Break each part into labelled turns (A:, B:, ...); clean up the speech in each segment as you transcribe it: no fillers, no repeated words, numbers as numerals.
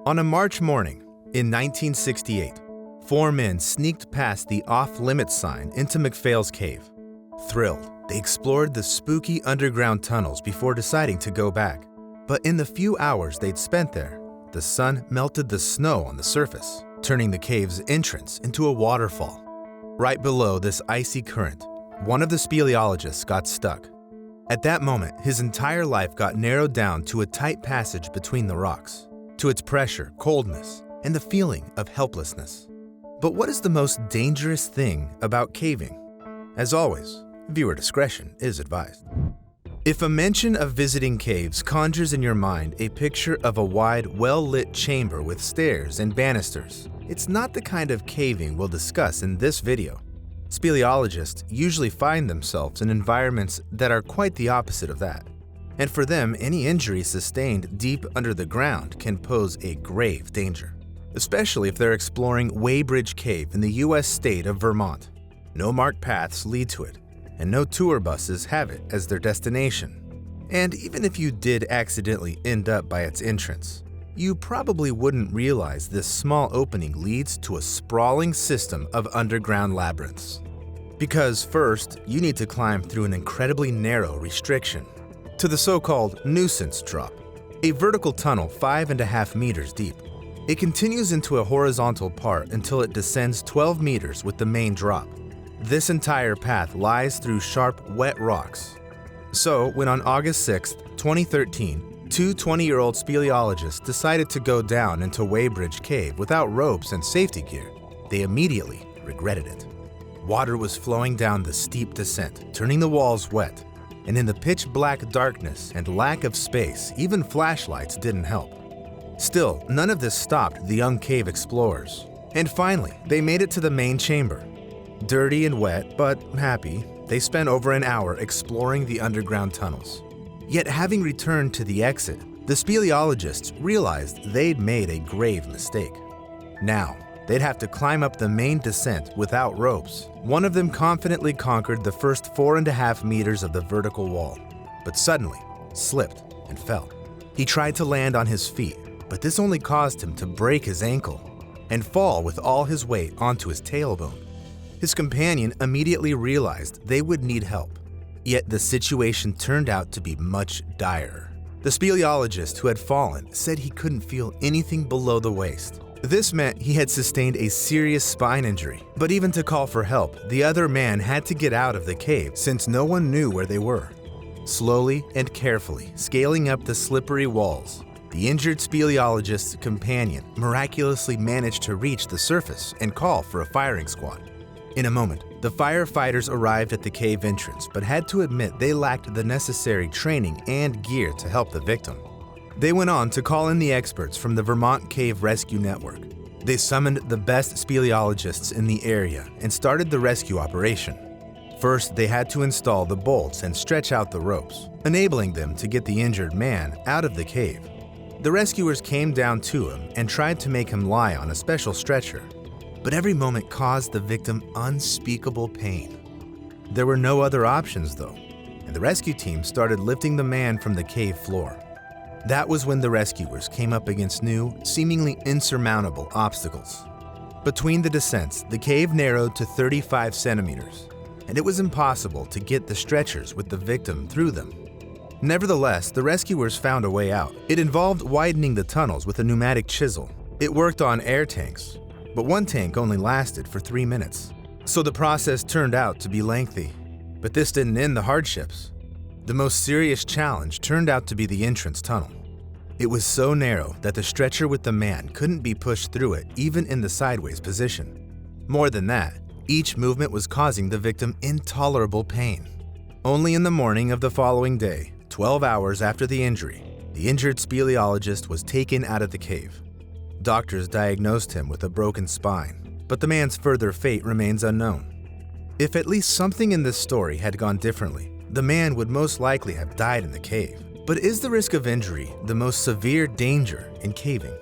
A: On a March morning in 1968, four men sneaked past the off-limits sign into MacPhail's cave. Thrilled, they explored the spooky underground tunnels before deciding to go back. But in the few hours they'd spent there, the sun melted the snow on the surface, turning the cave's entrance into a waterfall. Right below this icy current, one of the speleologists got stuck. At that moment, his entire life got narrowed down to a tight passage between the rocks, to its pressure, coldness, and the feeling of helplessness. But what is the most dangerous thing about caving? As always, viewer discretion is advised. If a mention of visiting caves conjures in your mind a picture of a wide, well-lit chamber with stairs and banisters, it's not the kind of caving we'll discuss in this video. Speleologists usually find themselves in environments that are quite the opposite of that. And for them, any injury sustained deep under the ground can pose a grave danger, especially if they're exploring Weybridge Cave in the U.S. state of Vermont. No marked paths lead to it, and no tour buses have it as their destination. And even if you did accidentally end up by its entrance, you probably wouldn't realize this small opening leads to a sprawling system of underground labyrinths. Because first, you need to climb through an incredibly narrow restriction to the so-called nuisance drop, a vertical tunnel 5.5 meters deep. It continues into a horizontal part until it descends 12 meters with the main drop. This entire path lies through sharp, wet rocks. So, when on August 6, 2013, two 20-year-old speleologists decided to go down into Weybridge Cave without ropes and safety gear, they immediately regretted it. Water was flowing down the steep descent, turning the walls wet, and in the pitch-black darkness and lack of space, even flashlights didn't help. Still, none of this stopped the young cave explorers. And finally, they made it to the main chamber. Dirty and wet, but happy, they spent over an hour exploring the underground tunnels. Yet having returned to the exit, the speleologists realized they'd made a grave mistake. Now, they'd have to climb up the main descent without ropes. One of them confidently conquered the first 4.5 meters of the vertical wall, but suddenly slipped and fell. He tried to land on his feet, but this only caused him to break his ankle and fall with all his weight onto his tailbone. His companion immediately realized they would need help, yet the situation turned out to be much direr. The speleologist who had fallen said he couldn't feel anything below the waist. This meant he had sustained a serious spine injury, but even to call for help, the other man had to get out of the cave since no one knew where they were. Slowly and carefully scaling up the slippery walls, the injured speleologist's companion miraculously managed to reach the surface and call for a firing squad. In a moment, the firefighters arrived at the cave entrance, but had to admit they lacked the necessary training and gear to help the victim. They went on to call in the experts from the Vermont Cave Rescue Network. They summoned the best speleologists in the area and started the rescue operation. First, they had to install the bolts and stretch out the ropes, enabling them to get the injured man out of the cave. The rescuers came down to him and tried to make him lie on a special stretcher, but every moment caused the victim unspeakable pain. There were no other options though, and the rescue team started lifting the man from the cave floor. That was when the rescuers came up against new, seemingly insurmountable obstacles. Between the descents, the cave narrowed to 35 centimeters, and it was impossible to get the stretchers with the victim through them. Nevertheless, the rescuers found a way out. It involved widening the tunnels with a pneumatic chisel. It worked on air tanks, but one tank only lasted for 3 minutes. So the process turned out to be lengthy. But this didn't end the hardships. The most serious challenge turned out to be the entrance tunnel. It was so narrow that the stretcher with the man couldn't be pushed through it even in the sideways position. More than that, each movement was causing the victim intolerable pain. Only in the morning of the following day, 12 hours after the injury, the injured speleologist was taken out of the cave. Doctors diagnosed him with a broken spine, but the man's further fate remains unknown. If at least something in this story had gone differently, the man would most likely have died in the cave. But is the risk of injury the most severe danger in caving?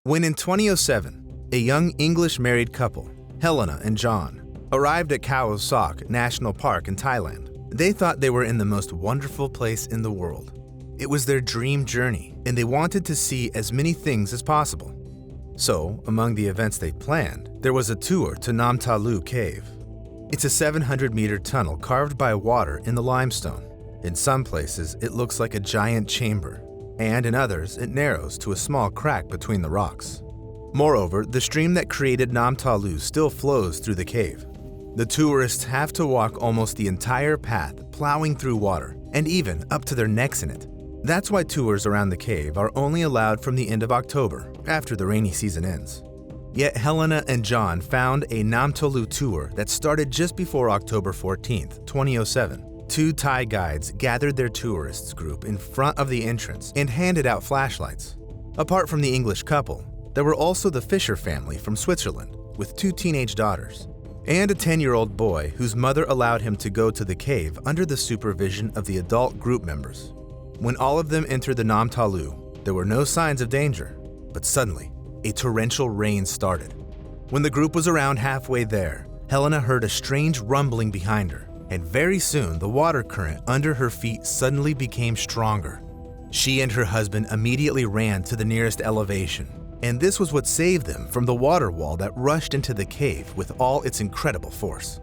A: When in 2007, a young English married couple, Helena and John, arrived at Khao Sok National Park in Thailand, they thought they were in the most wonderful place in the world. It was their dream journey, and they wanted to see as many things as possible. So, among the events they planned, there was a tour to Nam Ta-Lu Cave. It's a 700-meter tunnel carved by water in the limestone. In some places, it looks like a giant chamber, and in others, it narrows to a small crack between the rocks. Moreover, the stream that created Nam Ta-Lu still flows through the cave. The tourists have to walk almost the entire path, plowing through water, and even up to their necks in it. That's why tours around the cave are only allowed from the end of October, after the rainy season ends. Yet Helena and John found a Nam Ta-Lu tour that started just before October 14, 2007. Two Thai guides gathered their tourists group in front of the entrance and handed out flashlights. Apart from the English couple, there were also the Fisher family from Switzerland with 2 teenage daughters, and a 10-year-old boy whose mother allowed him to go to the cave under the supervision of the adult group members. When all of them entered the Nam Ta-Lu, there were no signs of danger, but suddenly, a torrential rain started. When the group was around halfway there, Helena heard a strange rumbling behind her, and very soon the water current under her feet suddenly became stronger. She and her husband immediately ran to the nearest elevation, and this was what saved them from the water wall that rushed into the cave with all its incredible force.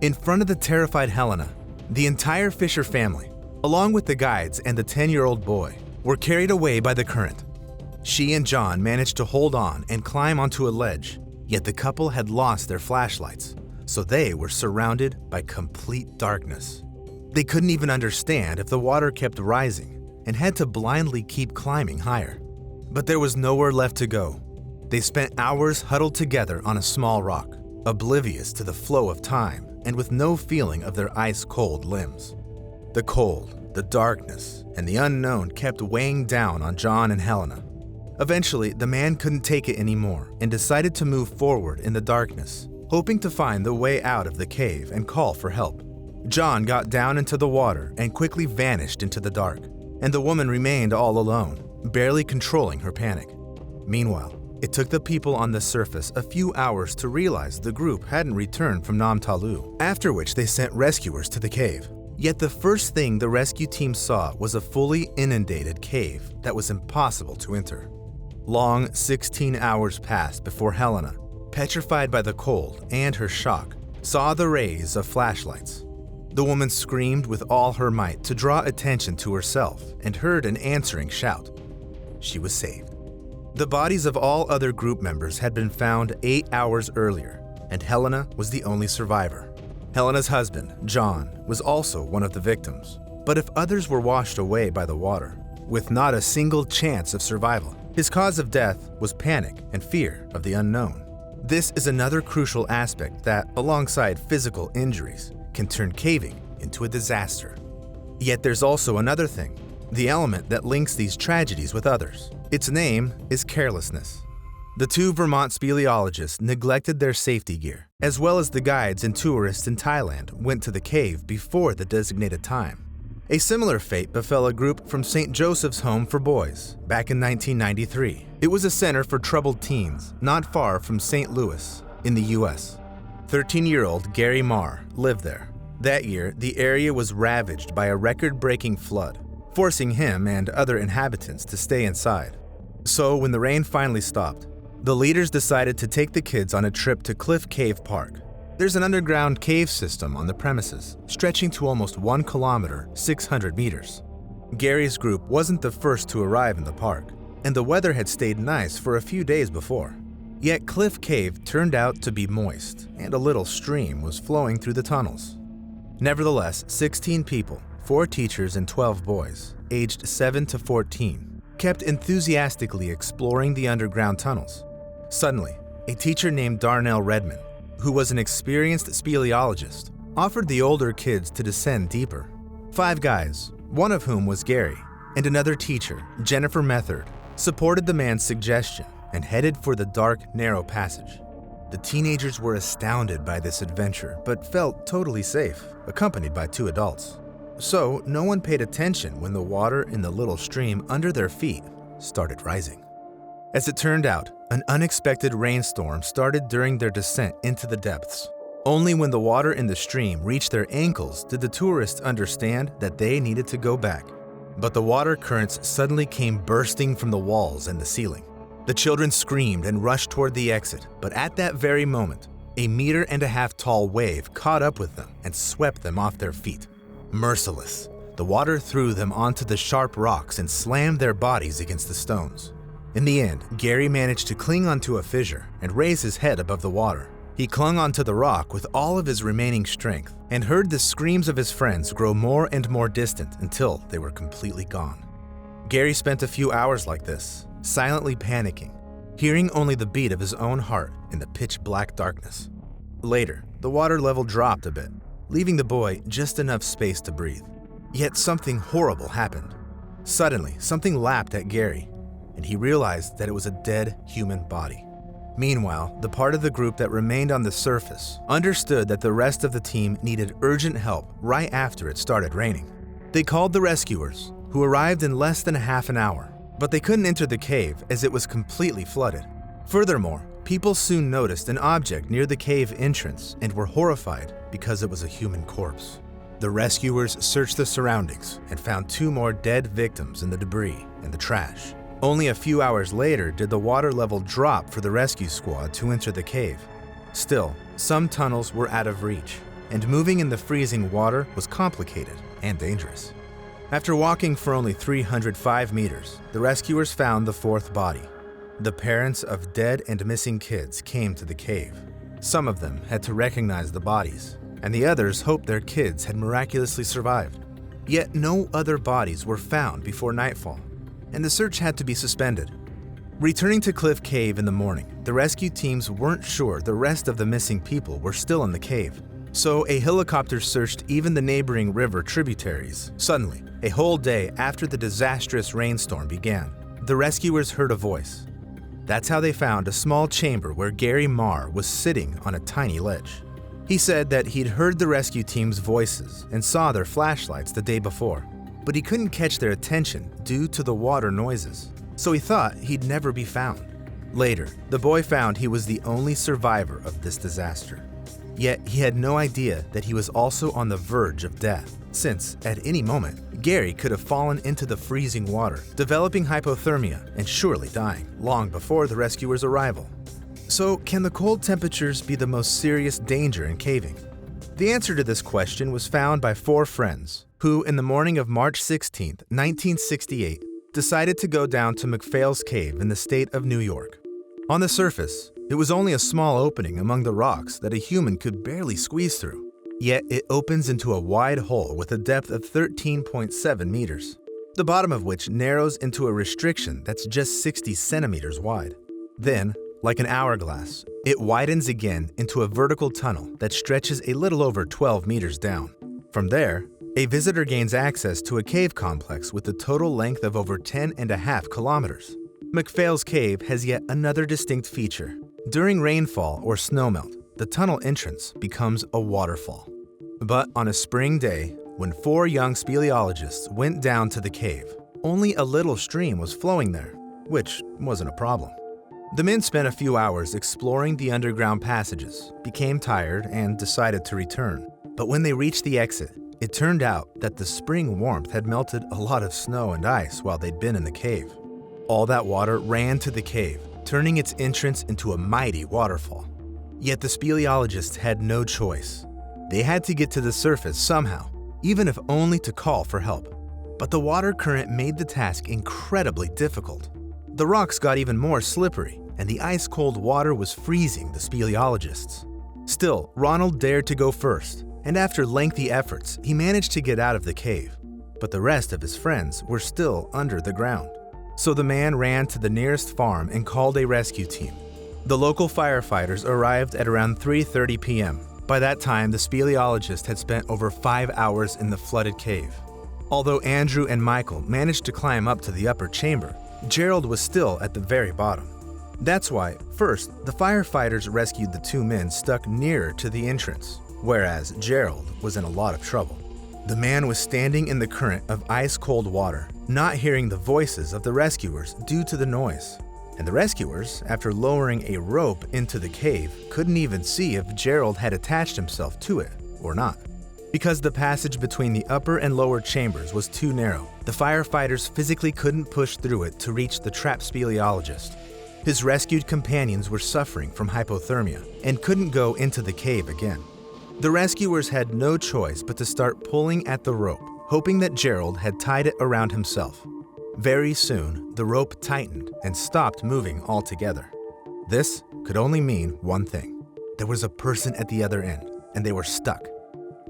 A: In front of the terrified Helena, the entire Fisher family, along with the guides and the 10-year-old boy, were carried away by the current. She and John managed to hold on and climb onto a ledge, yet the couple had lost their flashlights, so they were surrounded by complete darkness. They couldn't even understand if the water kept rising and had to blindly keep climbing higher. But there was nowhere left to go. They spent hours huddled together on a small rock, oblivious to the flow of time and with no feeling of their ice-cold limbs. The cold, the darkness, and the unknown kept weighing down on John and Helena. Eventually, the man couldn't take it anymore and decided to move forward in the darkness, hoping to find the way out of the cave and call for help. John got down into the water and quickly vanished into the dark, and the woman remained all alone, barely controlling her panic. Meanwhile, it took the people on the surface a few hours to realize the group hadn't returned from Nam Ta-Lu, after which they sent rescuers to the cave. Yet the first thing the rescue team saw was a fully inundated cave that was impossible to enter. Long 16 hours passed before Helena, petrified by the cold and her shock, saw the rays of flashlights. The woman screamed with all her might to draw attention to herself and heard an answering shout. She was saved. The bodies of all other group members had been found 8 hours earlier, and Helena was the only survivor. Helena's husband, John, was also one of the victims, but if others were washed away by the water, with not a single chance of survival, his cause of death was panic and fear of the unknown. This is another crucial aspect that, alongside physical injuries, can turn caving into a disaster. Yet there's also another thing, the element that links these tragedies with others. Its name is carelessness. The 2 Vermont speleologists neglected their safety gear, as well as the guides and tourists in Thailand went to the cave before the designated time. A similar fate befell a group from St. Joseph's Home for Boys back in 1993. It was a center for troubled teens not far from St. Louis in the U.S. 13-year-old Gary Marr lived there. That year, the area was ravaged by a record-breaking flood, forcing him and other inhabitants to stay inside. So when the rain finally stopped, the leaders decided to take the kids on a trip to Cliff Cave Park. There's an underground cave system on the premises, stretching to almost 1 kilometer, 600 meters. Gary's group wasn't the first to arrive in the park, and the weather had stayed nice for a few days before. Yet Cliff Cave turned out to be moist, and a little stream was flowing through the tunnels. Nevertheless, 16 people, 4 teachers and 12 boys, aged 7 to 14, kept enthusiastically exploring the underground tunnels. Suddenly, a teacher named Darnell Redman, who was an experienced speleologist, offered the older kids to descend deeper. 5 guys, one of whom was Gary, and another teacher, Jennifer Method, supported the man's suggestion and headed for the dark, narrow passage. The teenagers were astounded by this adventure, but felt totally safe, accompanied by 2 adults. So, no one paid attention when the water in the little stream under their feet started rising. As it turned out, an unexpected rainstorm started during their descent into the depths. Only when the water in the stream reached their ankles did the tourists understand that they needed to go back. But the water currents suddenly came bursting from the walls and the ceiling. The children screamed and rushed toward the exit, but at that very moment, a 1.5-meter tall wave caught up with them and swept them off their feet. Merciless, the water threw them onto the sharp rocks and slammed their bodies against the stones. In the end, Gary managed to cling onto a fissure and raise his head above the water. He clung onto the rock with all of his remaining strength and heard the screams of his friends grow more and more distant until they were completely gone. Gary spent a few hours like this, silently panicking, hearing only the beat of his own heart in the pitch-black darkness. Later, the water level dropped a bit, leaving the boy just enough space to breathe. Yet something horrible happened. Suddenly, something lapped at Gary, and he realized that it was a dead human body. Meanwhile, the part of the group that remained on the surface understood that the rest of the team needed urgent help right after it started raining. They called the rescuers, who arrived in less than half an hour, but they couldn't enter the cave as it was completely flooded. Furthermore, people soon noticed an object near the cave entrance and were horrified because it was a human corpse. The rescuers searched the surroundings and found 2 more dead victims in the debris and the trash. Only a few hours later did the water level drop for the rescue squad to enter the cave. Still, some tunnels were out of reach, and moving in the freezing water was complicated and dangerous. After walking for only 305 meters, the rescuers found the 4th body. The parents of dead and missing kids came to the cave. Some of them had to recognize the bodies, and the others hoped their kids had miraculously survived. Yet no other bodies were found before nightfall, and the search had to be suspended. Returning to Cliff Cave in the morning, the rescue teams weren't sure the rest of the missing people were still in the cave, so a helicopter searched even the neighboring river tributaries. Suddenly, a whole day after the disastrous rainstorm began, the rescuers heard a voice. That's how they found a small chamber where Gary Marr was sitting on a tiny ledge. He said that he'd heard the rescue team's voices and saw their flashlights the day before, but he couldn't catch their attention due to the water noises, so he thought he'd never be found. Later, the boy found he was the only survivor of this disaster. Yet he had no idea that he was also on the verge of death, since at any moment, Gary could have fallen into the freezing water, developing hypothermia and surely dying long before the rescuers' arrival. So, can the cold temperatures be the most serious danger in caving? The answer to this question was found by 4 friends who, in the morning of March 16, 1968, decided to go down to McPhail's Cave in the state of New York. On the surface, it was only a small opening among the rocks that a human could barely squeeze through. Yet it opens into a wide hole with a depth of 13.7 meters, the bottom of which narrows into a restriction that's just 60 centimeters wide. Then, like an hourglass, it widens again into a vertical tunnel that stretches a little over 12 meters down. From there, a visitor gains access to a cave complex with a total length of over 10.5 kilometers. McPhail's Cave has yet another distinct feature. During rainfall or snowmelt, the tunnel entrance becomes a waterfall. But on a spring day, when 4 young speleologists went down to the cave, only a little stream was flowing there, which wasn't a problem. The men spent a few hours exploring the underground passages, became tired, and decided to return. But when they reached the exit, it turned out that the spring warmth had melted a lot of snow and ice while they'd been in the cave. All that water ran to the cave, turning its entrance into a mighty waterfall. Yet the speleologists had no choice. They had to get to the surface somehow, even if only to call for help. But the water current made the task incredibly difficult. The rocks got even more slippery, and the ice-cold water was freezing the speleologists. Still, Ronald dared to go first, and after lengthy efforts, he managed to get out of the cave. But the rest of his friends were still under the ground. So the man ran to the nearest farm and called a rescue team. The local firefighters arrived at around 3:30 p.m. By that time, the speleologist had spent over 5 hours in the flooded cave. Although Andrew and Michael managed to climb up to the upper chamber, Gerald was still at the very bottom. That's why, first, the firefighters rescued the 2 men stuck nearer to the entrance, whereas Gerald was in a lot of trouble. The man was standing in the current of ice-cold water, not hearing the voices of the rescuers due to the noise. And the rescuers, after lowering a rope into the cave, couldn't even see if Gerald had attached himself to it or not. Because the passage between the upper and lower chambers was too narrow, the firefighters physically couldn't push through it to reach the trapped speleologist. His rescued companions were suffering from hypothermia and couldn't go into the cave again. The rescuers had no choice but to start pulling at the rope, hoping that Gerald had tied it around himself. Very soon, the rope tightened and stopped moving altogether. This could only mean one thing. There was a person at the other end, and they were stuck.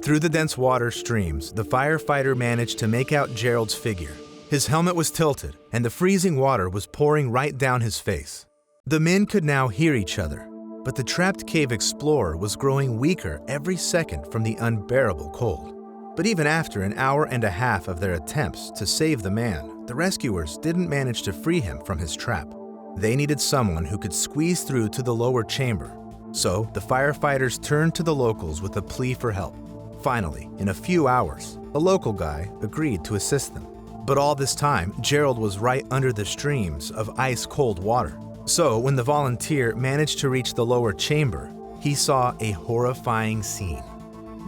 A: Through the dense water streams, the firefighter managed to make out Gerald's figure. His helmet was tilted, and the freezing water was pouring right down his face. The men could now hear each other, but the trapped cave explorer was growing weaker every second from the unbearable cold. But even after an hour and a half of their attempts to save the man, the rescuers didn't manage to free him from his trap. They needed someone who could squeeze through to the lower chamber. So the firefighters turned to the locals with a plea for help. Finally, in a few hours, a local guy agreed to assist them. But all this time, Gerald was right under the streams of ice-cold water. So when the volunteer managed to reach the lower chamber, he saw a horrifying scene.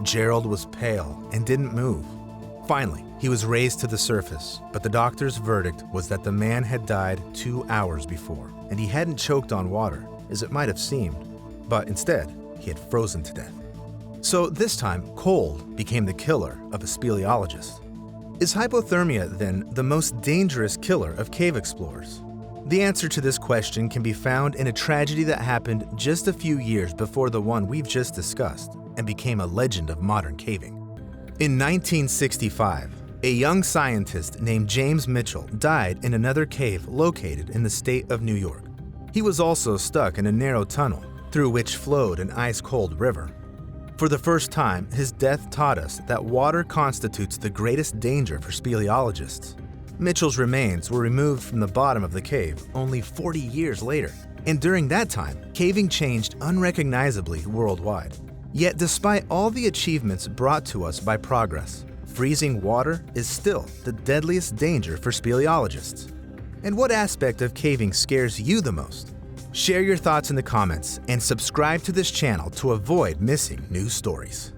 A: Gerald was pale and didn't move. Finally, he was raised to the surface, but the doctor's verdict was that the man had died 2 hours before, and he hadn't choked on water, as it might have seemed, but instead, he had frozen to death. So this time, cold became the killer of a speleologist. Is hypothermia, then, the most dangerous killer of cave explorers? The answer to this question can be found in a tragedy that happened just a few years before the one we've just discussed and became a legend of modern caving. In 1965, a young scientist named James Mitchell died in another cave located in the state of New York. He was also stuck in a narrow tunnel through which flowed an ice-cold river. For the first time, his death taught us that water constitutes the greatest danger for speleologists. Mitchell's remains were removed from the bottom of the cave only 40 years later, and during that time, caving changed unrecognizably worldwide. Yet despite all the achievements brought to us by progress, freezing water is still the deadliest danger for speleologists. And what aspect of caving scares you the most? Share your thoughts in the comments and subscribe to this channel to avoid missing new stories.